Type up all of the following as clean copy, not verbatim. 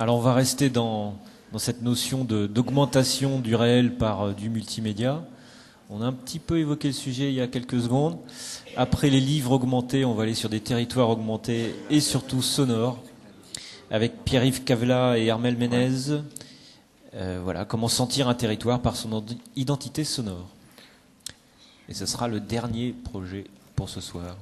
Alors on va rester dans cette notion d'augmentation du réel par du multimédia. On a un petit peu évoqué le sujet il y a quelques secondes. Après les livres augmentés, on va aller sur des territoires augmentés et surtout sonores, avec Pierre-Yves Cavela et Armel Ménez. Voilà, comment sentir un territoire par son identité sonore. Et ce sera le dernier projet pour ce soir.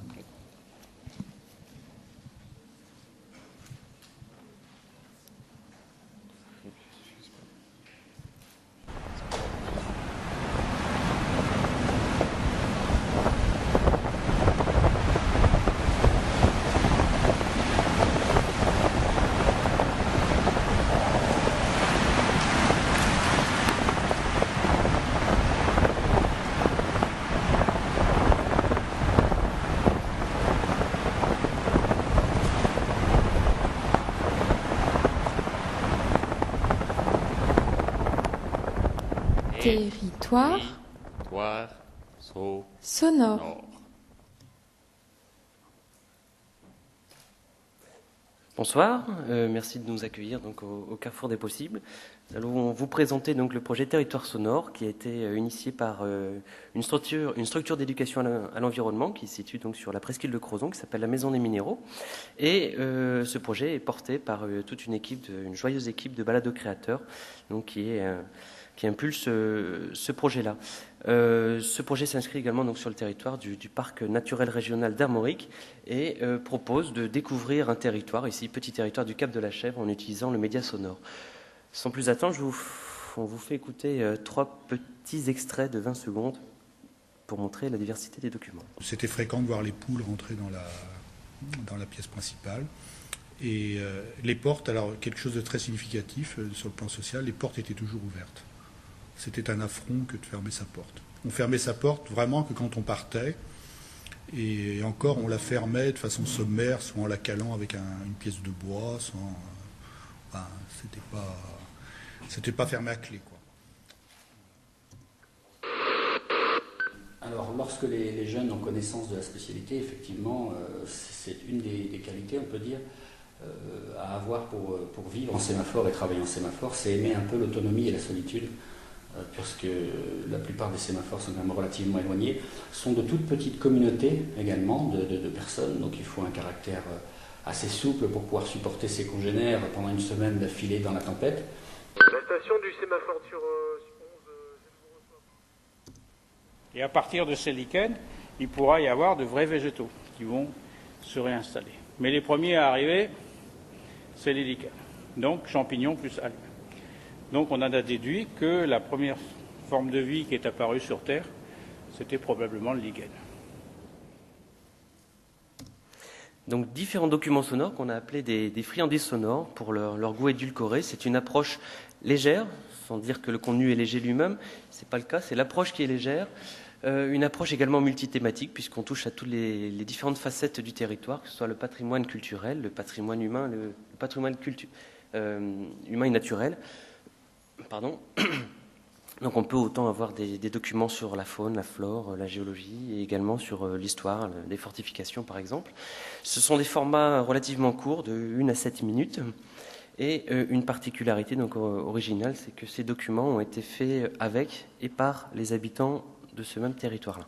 Territoire sonore. Bonsoir, merci de nous accueillir donc au Carrefour des Possibles. Nous allons vous présenter donc le projet Territoire sonore qui a été initié par une structure d'éducation à l'environnement qui se situe donc sur la presqu'île de Crozon, qui s'appelle la Maison des Minéraux. Et ce projet est porté par toute une joyeuse équipe de balado-créateurs donc qui impulse ce projet-là. Ce projet s'inscrit également donc sur le territoire du parc naturel régional d'Armorique et propose de découvrir un territoire, ici petit territoire du Cap de la Chèvre, en utilisant le média sonore. Sans plus attendre, on vous fait écouter 3 petits extraits de 20 secondes pour montrer la diversité des documents. C'était fréquent de voir les poules rentrer dans la pièce principale. Et les portes, alors quelque chose de très significatif sur le plan social, les portes étaient toujours ouvertes. C'était un affront que de fermer sa porte. On fermait sa porte vraiment que quand on partait, et encore on la fermait de façon sommaire, soit en la calant avec une pièce de bois, soit c'était pas fermé à clé, quoi. Alors, lorsque les jeunes ont connaissance de la spécialité, effectivement, c'est une des qualités, on peut dire, à avoir pour vivre en sémaphore et travailler en sémaphore, c'est aimer un peu l'autonomie et la solitude. Puisque la plupart des sémaphores sont quand même relativement éloignés, sont de toutes petites communautés également de personnes, donc il faut un caractère assez souple pour pouvoir supporter ses congénères pendant une semaine d'affilée dans la tempête. La station du sémaphore sur 11. Et à partir de ces lichens, il pourra y avoir de vrais végétaux qui vont se réinstaller. Mais les premiers à arriver, c'est les lichens, donc champignons plus algues. Donc on en a déduit que la première forme de vie qui est apparue sur Terre, c'était probablement le lichen. Donc différents documents sonores qu'on a appelés des friandises sonores pour leur goût édulcoré. C'est une approche légère, sans dire que le contenu est léger lui-même, c'est pas le cas, c'est l'approche qui est légère. Une approche également multithématique puisqu'on touche à toutes les différentes facettes du territoire, que ce soit le patrimoine culturel, le patrimoine humain, le patrimoine humain et naturel. Pardon. Donc on peut autant avoir des documents sur la faune, la flore, la géologie et également sur l'histoire des fortifications par exemple. Ce sont des formats relativement courts de 1 à 7 minutes et une particularité donc originale, c'est que ces documents ont été faits avec et par les habitants de ce même territoire-là.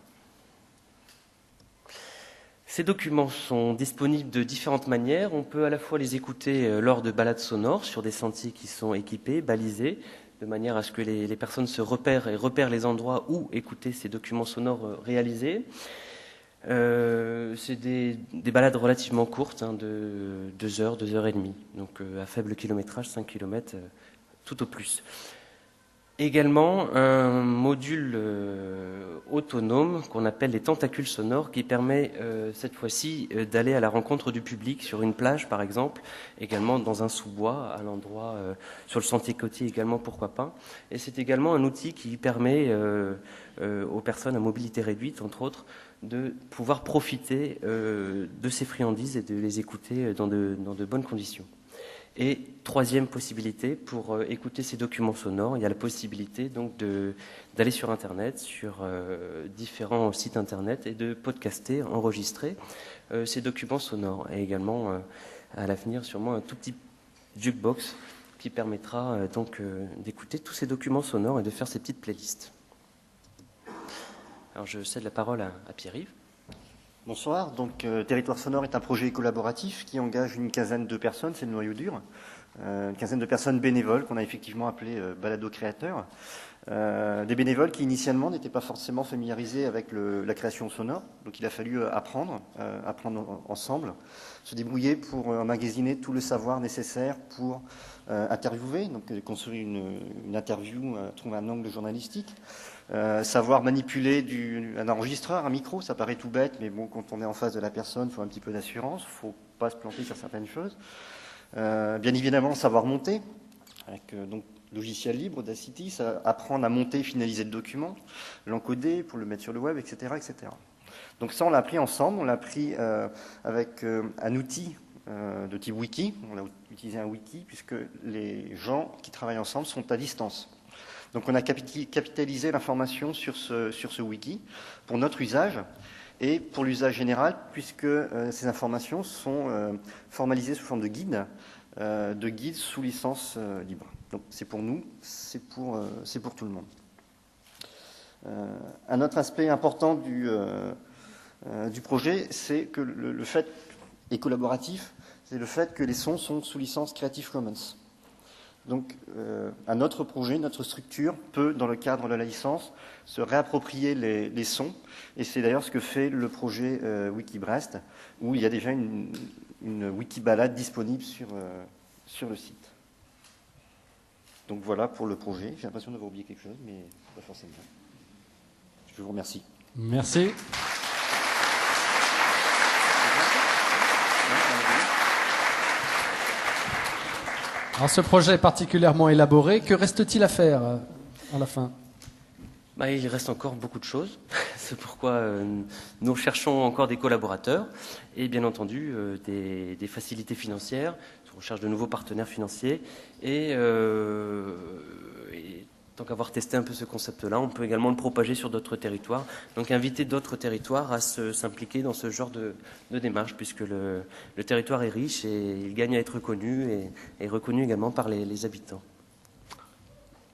Ces documents sont disponibles de différentes manières. On peut à la fois les écouter lors de balades sonores sur des sentiers qui sont équipés, balisés, de manière à ce que les personnes se repèrent et repèrent les endroits où écouter ces documents sonores réalisés. C'est des balades relativement courtes, de 2 heures, 2 heures et demie, donc à faible kilométrage, 5 km tout au plus. Également un module autonome qu'on appelle les tentacules sonores qui permet cette fois-ci d'aller à la rencontre du public sur une plage par exemple, également dans un sous-bois à l'endroit, sur le sentier côtier également pourquoi pas. Et c'est également un outil qui permet aux personnes à mobilité réduite entre autres de pouvoir profiter de ces friandises et de les écouter dans de bonnes conditions. Et troisième possibilité, pour écouter ces documents sonores, il y a la possibilité donc d'aller sur Internet, sur différents sites Internet et de podcaster, enregistrer ces documents sonores. Et également, à l'avenir, sûrement un tout petit jukebox qui permettra donc d'écouter tous ces documents sonores et de faire ces petites playlists. Alors je cède la parole à Pierre-Yves. Bonsoir. Donc, Territoire sonore est un projet collaboratif qui engage une quinzaine de personnes, c'est le noyau dur, une quinzaine de personnes bénévoles qu'on a effectivement appelées balado-créateurs. Des bénévoles qui initialement n'étaient pas forcément familiarisés avec la création sonore, donc il a fallu apprendre ensemble, se débrouiller pour emmagasiner tout le savoir nécessaire pour interviewer, donc construire une interview, trouver un angle journalistique, savoir manipuler un enregistreur, un micro, ça paraît tout bête, mais bon, quand on est en face de la personne, il faut un petit peu d'assurance, il ne faut pas se planter sur certaines choses. Bien évidemment, savoir monter, avec donc logiciel libre, Audacity, ça apprendre à monter, finaliser le document, l'encoder pour le mettre sur le web, etc., etc. Donc ça, on l'a appris ensemble, on l'a appris avec un outil de type wiki. On a utilisé un wiki puisque les gens qui travaillent ensemble sont à distance. Donc on a capitalisé l'information sur ce wiki pour notre usage et pour l'usage général, puisque ces informations sont formalisées sous forme de guides sous licence libre. Donc c'est pour nous, c'est pour tout le monde. Un autre aspect important du projet, c'est que le fait est collaboratif, c'est le fait que les sons sont sous licence Creative Commons. Donc, un autre projet, notre structure peut, dans le cadre de la licence, se réapproprier les sons. Et c'est d'ailleurs ce que fait le projet Wikibrest, où il y a déjà une Wikibalade disponible sur le site. Donc voilà pour le projet. J'ai l'impression d'avoir oublié quelque chose, mais pas forcément. Je vous remercie. Merci. Alors ce projet est particulièrement élaboré. Que reste-t-il à faire à la fin ? Il reste encore beaucoup de choses. C'est pourquoi nous cherchons encore des collaborateurs et bien entendu des facilités financières. On recherche de nouveaux partenaires financiers et tant qu'avoir testé un peu ce concept-là, on peut également le propager sur d'autres territoires. Donc inviter d'autres territoires à s'impliquer dans ce genre de démarche, puisque le territoire est riche et il gagne à être reconnu et reconnu également par les habitants.